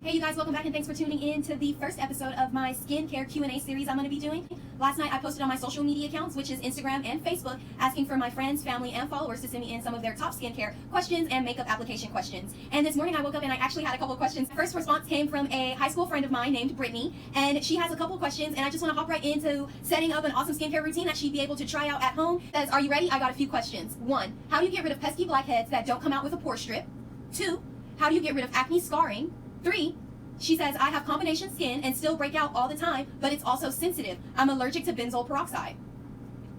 Hey you guys, welcome back and thanks for tuning in to the first episode of my skincare Q&A series I'm going to be doing. Last night I posted on my social media accounts, which is Instagram and Facebook, asking for my friends, family, and followers to send me in some of their top skincare questions and makeup application questions. And this morning I woke up and I actually had a couple of questions. First response came from a high school friend of mine named Brittany, and she has a couple of questions, and I just want to hop right into setting up an awesome skincare routine that she'd be able to try out at home. Says, are you ready? I got a few questions. 1, how do you get rid of pesky blackheads that don't come out with a pore strip? 2, how do you get rid of acne scarring? 3, she says, I have combination skin and still break out all the time, but it's also sensitive. I'm allergic to benzoyl peroxide.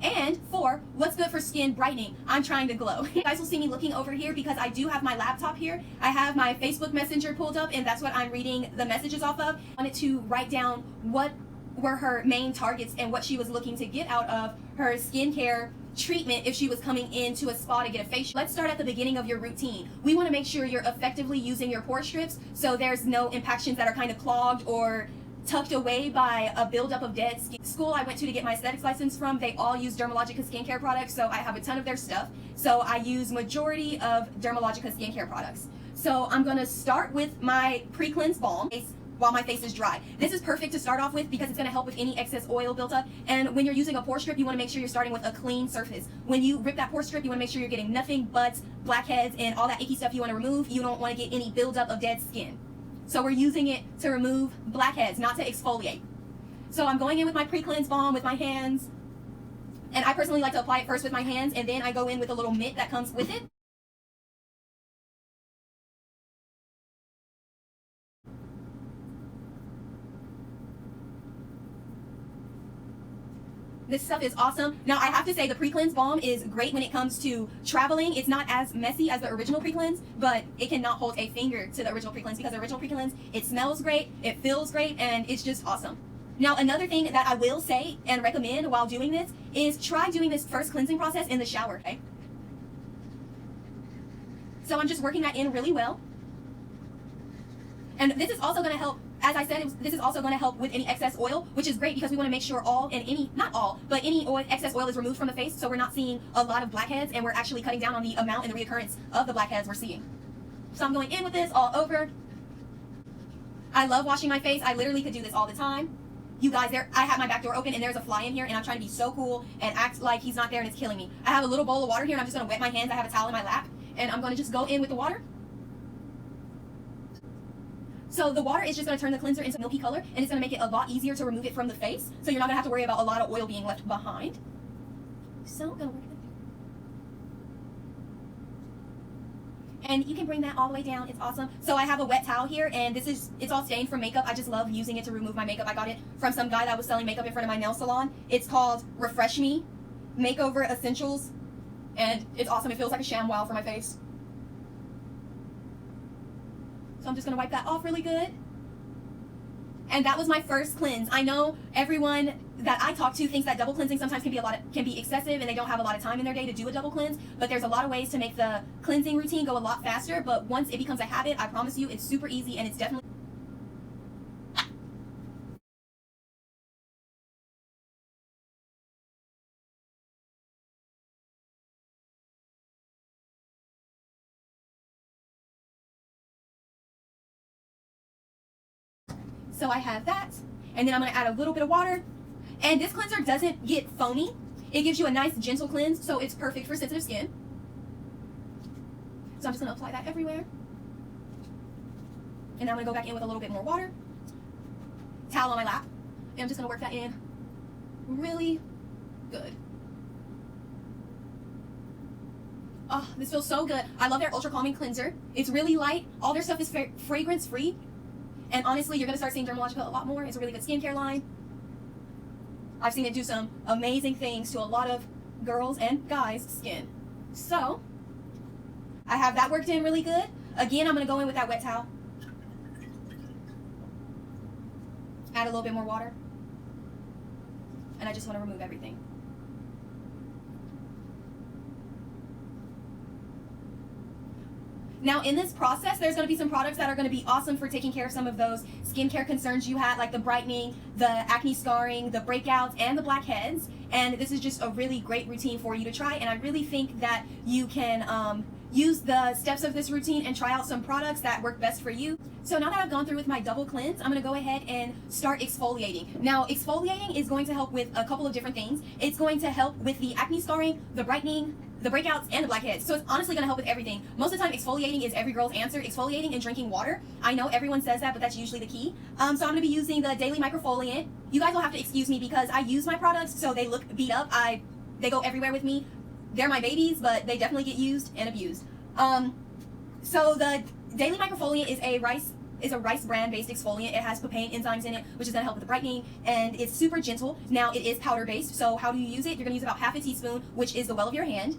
And 4, what's good for skin brightening? I'm trying to glow. You guys will see me looking over here because I do have my laptop here. I have my Facebook Messenger pulled up, and that's what I'm reading the messages off of. I wanted to write down what were her main targets and what she was looking to get out of her skincare treatment if she was coming into a spa to get a facial. Let's start at the beginning of your routine. We want to make sure you're effectively using your pore strips so there's no impactions that are kind of clogged or tucked away by a buildup of dead skin. School I went to get my aesthetics license from, they all use Dermalogica skincare products, so I have a ton of their stuff. So I use majority of Dermalogica skincare products. So I'm going to start with my Precleanse Balm while my face is dry. This is perfect to start off with because it's going to help with any excess oil buildup. And when you're using a pore strip, you want to make sure you're starting with a clean surface. When you rip that pore strip, you want to make sure you're getting nothing but blackheads and all that icky stuff you want to remove. You don't want to get any buildup of dead skin. So we're using it to remove blackheads, not to exfoliate. So I'm going in with my Precleanse Balm with my hands. And I personally like to apply it first with my hands, and then I go in with a little mitt that comes with it. This stuff is awesome. Now, I have to say the Precleanse Balm is great when it comes to traveling. It's not as messy as the original Precleanse, but it cannot hold a finger to the original Precleanse because the original Precleanse, it smells great, it feels great, and it's just awesome. Now, another thing that I will say and recommend while doing this is try doing this first cleansing process in the shower, okay? So I'm just working that in really well. And this is also going to help, as I said, this is also going to help with any excess oil, which is great because we want to make sure not all, but any excess oil is removed from the face, so we're not seeing a lot of blackheads, and we're actually cutting down on the amount and the reoccurrence of the blackheads we're seeing. So I'm going in with this all over. I love washing my face. I literally could do this all the time. You guys, I have my back door open and there's a fly in here, and I'm trying to be so cool and act like he's not there and it's killing me. I have a little bowl of water here and I'm just going to wet my hands. I have a towel in my lap and I'm going to just go in with the water. So the water is just going to turn the cleanser into a milky color, and it's going to make it a lot easier to remove it from the face. So you're not going to have to worry about a lot of oil being left behind. So I'm going to work it. And you can bring that all the way down. It's awesome. So I have a wet towel here, and it's all stained from makeup. I just love using it to remove my makeup. I got it from some guy that was selling makeup in front of my nail salon. It's called Refresh Me Makeover Essentials, and it's awesome. It feels like a ShamWow for my face. So I'm just going to wipe that off really good. And that was my first cleanse. I know everyone that I talk to thinks that double cleansing sometimes can be excessive and they don't have a lot of time in their day to do a double cleanse, but there's a lot of ways to make the cleansing routine go a lot faster. But once it becomes a habit, I promise you it's super easy, and it's definitely So I have that, and then I'm going to add a little bit of water. And this cleanser doesn't get foamy. It gives you a nice gentle cleanse, so it's perfect for sensitive skin. So I'm just going to apply that everywhere. And now I'm going to go back in with a little bit more water. Towel on my lap. And I'm just going to work that in really good. Oh, this feels so good. I love their Ultracalming Cleanser. It's really light. All their stuff is fragrance-free. And honestly, you're going to start seeing Dermalogica a lot more. It's a really good skincare line. I've seen it do some amazing things to a lot of girls' and guys' skin. So, I have that worked in really good. Again, I'm going to go in with that wet towel. Add a little bit more water. And I just want to remove everything. Now, in this process, there's going to be some products that are going to be awesome for taking care of some of those skincare concerns you had, like the brightening, the acne scarring, the breakouts, and the blackheads. And this is just a really great routine for you to try. And I really think that you can use the steps of this routine and try out some products that work best for you. So now that I've gone through with my double cleanse, I'm going to go ahead and start exfoliating. Now, exfoliating is going to help with a couple of different things. It's going to help with the acne scarring, the brightening, the breakouts, and the blackheads. So it's honestly going to help with everything. Most of the time, exfoliating is every girl's answer. Exfoliating and drinking water. I know everyone says that, but that's usually the key. So I'm going to be using the daily Microfoliant. You guys will have to excuse me because I use my products, so they look beat up. They go everywhere with me. They're my babies, but they definitely get used and abused. So the daily Microfoliant is a rice bran based exfoliant. It has papain enzymes in it, which is going to help with the brightening, and it's super gentle. Now it is powder based, so how do you use it? You're going to use about half a teaspoon, which is the well of your hand,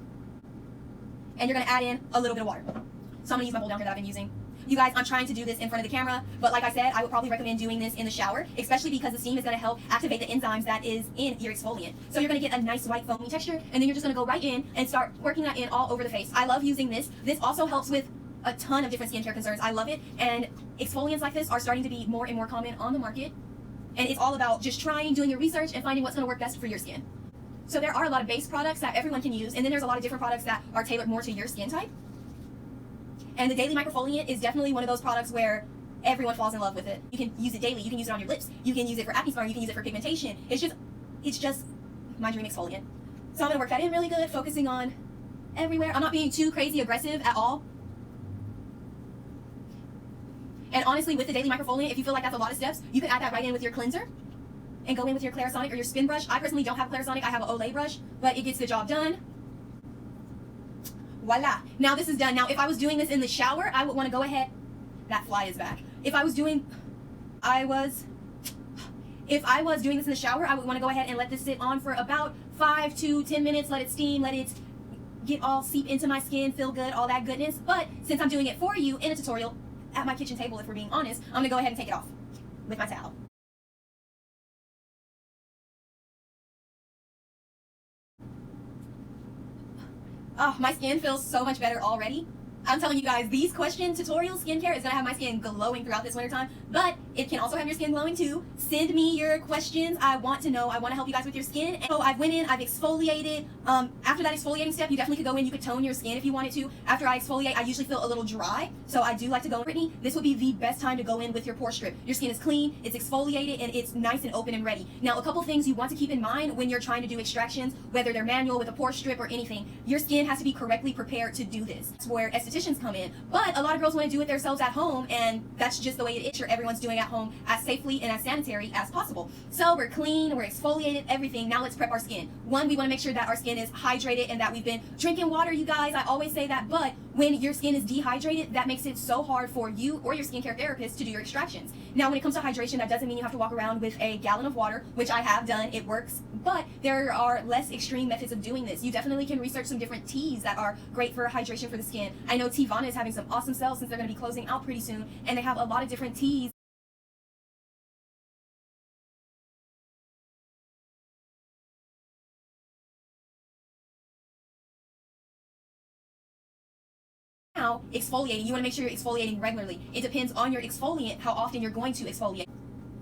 and you're going to add in a little bit of water. So I'm going to use my bowl down here that I've been using. You guys, I'm trying to do this in front of the camera, but like I said, I would probably recommend doing this in the shower, especially because the steam is going to help activate the enzymes that is in your exfoliant. So you're going to get a nice white foamy texture, and then you're just going to go right in and start working that in all over the face. I love using this. This also helps with a ton of different skincare concerns. I love it, and exfoliants like this are starting to be more and more common on the market, and it's all about just trying, doing your research, and finding what's going to work best for your skin. So there are a lot of base products that everyone can use, and then there's a lot of different products that are tailored more to your skin type. And the daily Microfoliant is definitely one of those products where everyone falls in love with it. You can use it daily. You can use it on your lips. You can use it for acne scarring. You can use it for pigmentation. It's just my dream exfoliant. So I'm going to work that in really good, focusing on everywhere. I'm not being too crazy aggressive at all. And honestly, with the daily Microfoliant, if you feel like that's a lot of steps, you can add that right in with your cleanser and go in with your Clarisonic or your spin brush. I personally don't have a Clarisonic. I have an Olay brush, but it gets the job done. Voila. Now this is done. Now if I was doing this in the shower, I would want to go ahead. That fly is back. If I was doing this in the shower, I would want to go ahead and let this sit on for about 5 to 10 minutes. Let it steam. Let it get all seep into my skin, feel good, all that goodness. But since I'm doing it for you in a tutorial at my kitchen table, if we're being honest, I'm going to go ahead and take it off with my towel. Oh, my skin feels so much better already. I'm telling you guys, these question tutorial skincare is going to have my skin glowing throughout this winter time, but it can also have your skin glowing too. Send me your questions. I want to know. I want to help you guys with your skin. And so I've went in, I've exfoliated. After that exfoliating step, you definitely could go in, you could tone your skin if you wanted to. After I exfoliate, I usually feel a little dry, so I do like to go in. Brittany, this would be the best time to go in with your pore strip. Your skin is clean, it's exfoliated, and it's nice and open and ready. Now, a couple things you want to keep in mind when you're trying to do extractions, whether they're manual with a pore strip or anything, your skin has to be correctly prepared to do this. That's where estheticians come in. But a lot of girls want to do it themselves at home, and that's just the way it is. Sure, everyone's doing at home as safely and as sanitary as possible. So we're clean, we're exfoliated, everything. Now let's prep our skin. One, we want to make sure that our skin is hydrated and that we've been drinking water, you guys. I always say that, but when your skin is dehydrated, that makes it so hard for you or your skincare therapist to do your extractions. Now, when it comes to hydration, that doesn't mean you have to walk around with a gallon of water, which I have done. It works, but there are less extreme methods of doing this. You definitely can research some different teas that are great for hydration for the skin. I know Teavana is having some awesome sales since they're going to be closing out pretty soon, and they have a lot of different teas. Now, exfoliating, you want to make sure you're exfoliating regularly. It depends on your exfoliant how often you're going to exfoliate.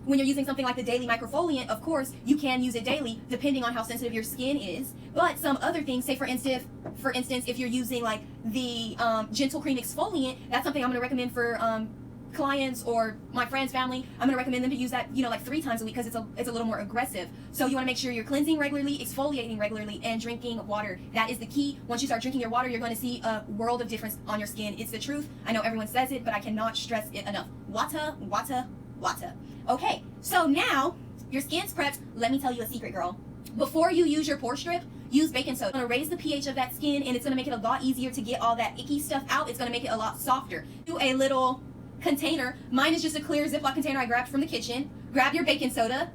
When you're using something like the daily Microfoliant, of course, you can use it daily depending on how sensitive your skin is. But some other things, say for instance, if you're using like the gentle cream exfoliant, that's something I'm going to recommend for clients or my friends, family. I'm going to recommend them to use that, like 3 times a week because it's a little more aggressive. So you want to make sure you're cleansing regularly, exfoliating regularly, and drinking water. That is the key. Once you start drinking your water, you're going to see a world of difference on your skin. It's the truth. I know everyone says it, but I cannot stress it enough. Water, water, water. Okay, so now your skin's prepped. Let me tell you a secret, girl. Before you use your pore strip, use baking soda. It's going to raise the pH of that skin, and it's going to make it a lot easier to get all that icky stuff out. It's going to make it a lot softer. Do a little container. Mine is just a clear Ziploc container I grabbed from the kitchen. Grab your baking soda.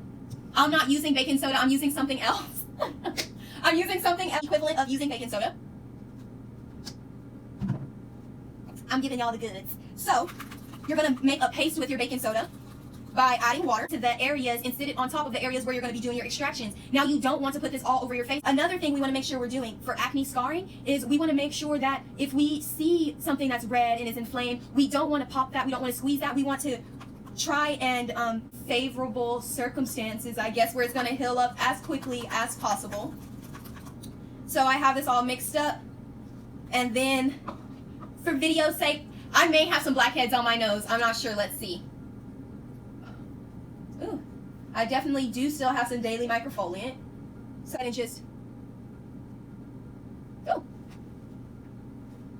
I'm not using baking soda. I'm using something else. I'm using something equivalent of using baking soda. I'm giving y'all the goods. So, you're going to make a paste with your baking soda by adding water to the areas and sit it on top of the areas where you're going to be doing your extractions. Now, you don't want to put this all over your face. Another thing we want to make sure we're doing for acne scarring is we want to make sure that if we see something that's red and is inflamed, we don't want to pop that. We don't want to squeeze that. We want to try and favorable circumstances, I guess, where it's going to heal up as quickly as possible. So I have this all mixed up, and then For video's sake, I may have some blackheads on my nose. I'm not sure. Let's see. Ooh, I definitely do still have some daily microfoliant. So I can just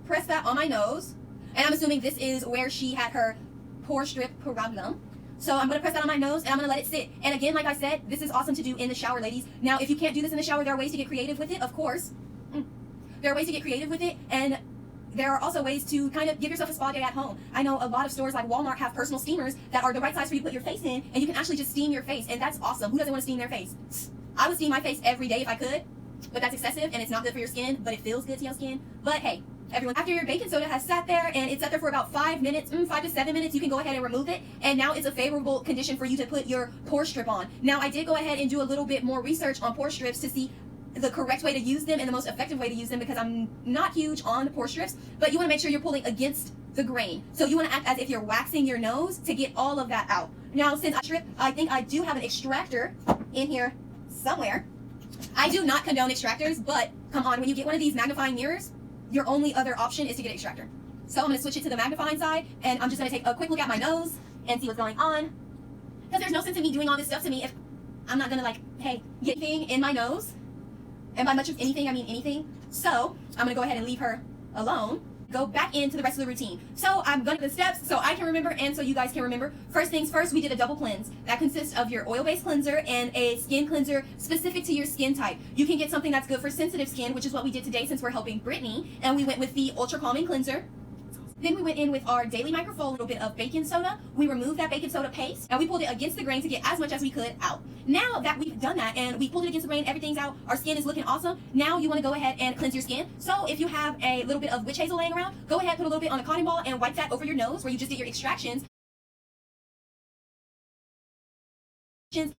press that on my nose. And I'm assuming this is where she had her pore strip problem. So I'm going to press that on my nose and I'm going to let it sit. And again, like I said, this is awesome to do in the shower, ladies. Now, if you can't do this in the shower, there are ways to get creative with it, of course. There are ways to get creative with it, and there are also ways to kind of give yourself a spa day at home. I know a lot of stores like Walmart have personal steamers that are the right size for you to put your face in, and you can actually just steam your face, and that's awesome. Who doesn't want to steam their face? I would steam my face every day if I could, but that's excessive, and it's not good for your skin, but it feels good to your skin. But hey, everyone, after your baking soda has sat there, and it's sat there for about 5 minutes, 5 to 7 minutes, you can go ahead and remove it, and now it's a favorable condition for you to put your pore strip on. Now, I did go ahead and do a little bit more research on pore strips to see the correct way to use them and the most effective way to use them, because I'm not huge on pore strips, but you want to make sure you're pulling against the grain. So you want to act as if you're waxing your nose to get all of that out. Now, since I think I do have an extractor in here somewhere. I do not condone extractors, but come on, when you get one of these magnifying mirrors, your only other option is to get an extractor. So I'm going to switch it to the magnifying side, and I'm just going to take a quick look at my nose and see what's going on, because there's no sense in me doing all this stuff to me if I'm not going to, like, hey, get anything in my nose. And by much of anything, I mean anything. So I'm going to go ahead and leave her alone. Go back into the rest of the routine. So I'm going to do the steps so I can remember and so you guys can remember. First things first, we did a double cleanse. That consists of your oil-based cleanser and a skin cleanser specific to your skin type. You can get something that's good for sensitive skin, which is what we did today since we're helping Brittany. And we went with the Ultracalming Cleanser. Then we went in with our daily microfoliant, a little bit of baking soda. We removed that baking soda paste, and we pulled it against the grain to get as much as we could out. Now that we've done that and we pulled it against the grain, everything's out, our skin is looking awesome. Now you want to go ahead and cleanse your skin. So if you have a little bit of witch hazel laying around, go ahead, put a little bit on a cotton ball and wipe that over your nose where you just get your extractions. Things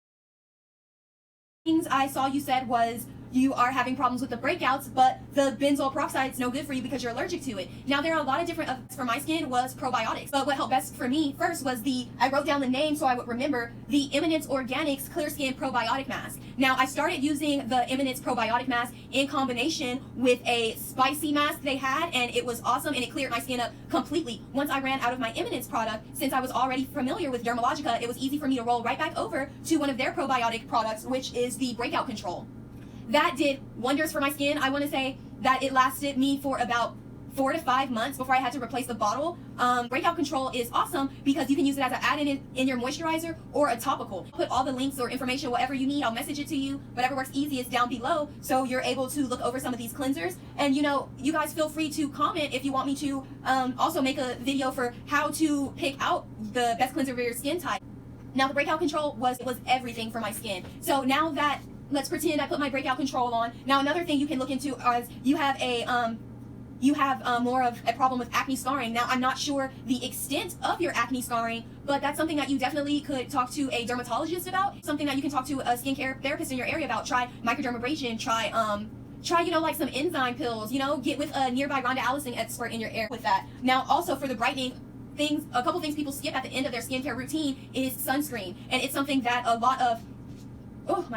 I saw you said was you are having problems with the breakouts, but the benzoyl peroxide is no good for you because you're allergic to it. Now, there are a lot of different for my skin was probiotics, but what helped best for me first was I wrote down the name so I would remember, the Eminence Organics Clear Skin Probiotic Mask. Now, I started using the Eminence Probiotic Mask in combination with a spicy mask they had, and it was awesome, and it cleared my skin up completely. Once I ran out of my Eminence product, since I was already familiar with Dermalogica, it was easy for me to roll right back over to one of their probiotic products, which is the Breakout Control. That did wonders for my skin. I want to say that it lasted me for about 4 to 5 months before I had to replace the bottle. Breakout Control is awesome because you can use it as an add-in in your moisturizer or a topical. Put all the links or information, whatever you need, I'll message it to you. Whatever works easiest down below so you're able to look over some of these cleansers. And you know, you guys feel free to comment if you want me to also make a video for how to pick out the best cleanser for your skin type. Now, the Breakout Control was everything for my skin. So now that, let's pretend I put my Breakout Control on. Now, another thing you can look into is you have more of a problem with acne scarring. Now, I'm not sure the extent of your acne scarring, but that's something that you definitely could talk to a dermatologist about. Something that you can talk to a skincare therapist in your area about. Try microdermabrasion. Try like some enzyme pills. Get with a nearby Rhonda Allison expert in your area with that. Now, also for the brightening things, a couple things people skip at the end of their skincare routine is sunscreen, and it's something that a lot of it's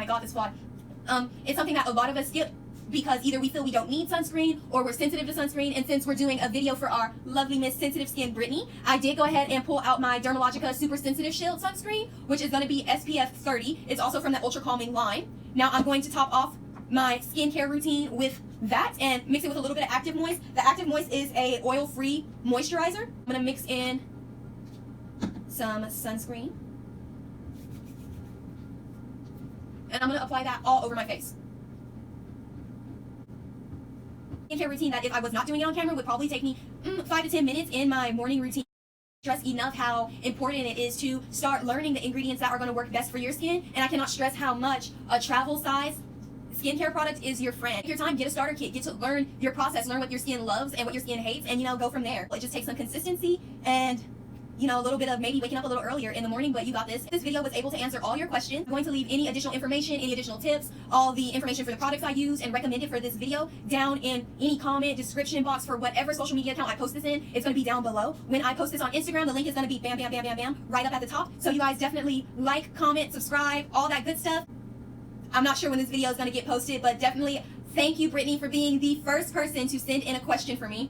something that a lot of us skip because either we feel we don't need sunscreen or we're sensitive to sunscreen. And since we're doing a video for our lovely Miss Sensitive Skin Brittany, I did go ahead and pull out my Dermalogica Super Sensitive Shield sunscreen, which is going to be SPF 30. It's also from the Ultra Calming line. Now I'm going to top off my skincare routine with that and mix it with a little bit of Active Moist. The Active Moist is a oil-free moisturizer. I'm going to mix in some sunscreen. And I'm going to apply that all over my face. Skincare routine that if I was not doing it on camera would probably take me 5 to 10 minutes in my morning routine. Stress enough how important it is to start learning the ingredients that are going to work best for your skin. And I cannot stress how much a travel size skincare product is your friend. Take your time, get a starter kit, get to learn your process, learn what your skin loves and what your skin hates, and go from there. It just takes some consistency and a little bit of maybe waking up a little earlier in the morning, but you got this. This video was able to answer all your questions. I'm going to leave any additional information, any additional tips, all the information for the products I use and recommended for this video down in any comment, description box for whatever social media account I post this in. It's going to be down below. When I post this on Instagram, the link is going to be bam, bam, bam, bam, bam, right up at the top. So you guys definitely like, comment, subscribe, all that good stuff. I'm not sure when this video is going to get posted, but definitely thank you, Brittany, for being the first person to send in a question for me.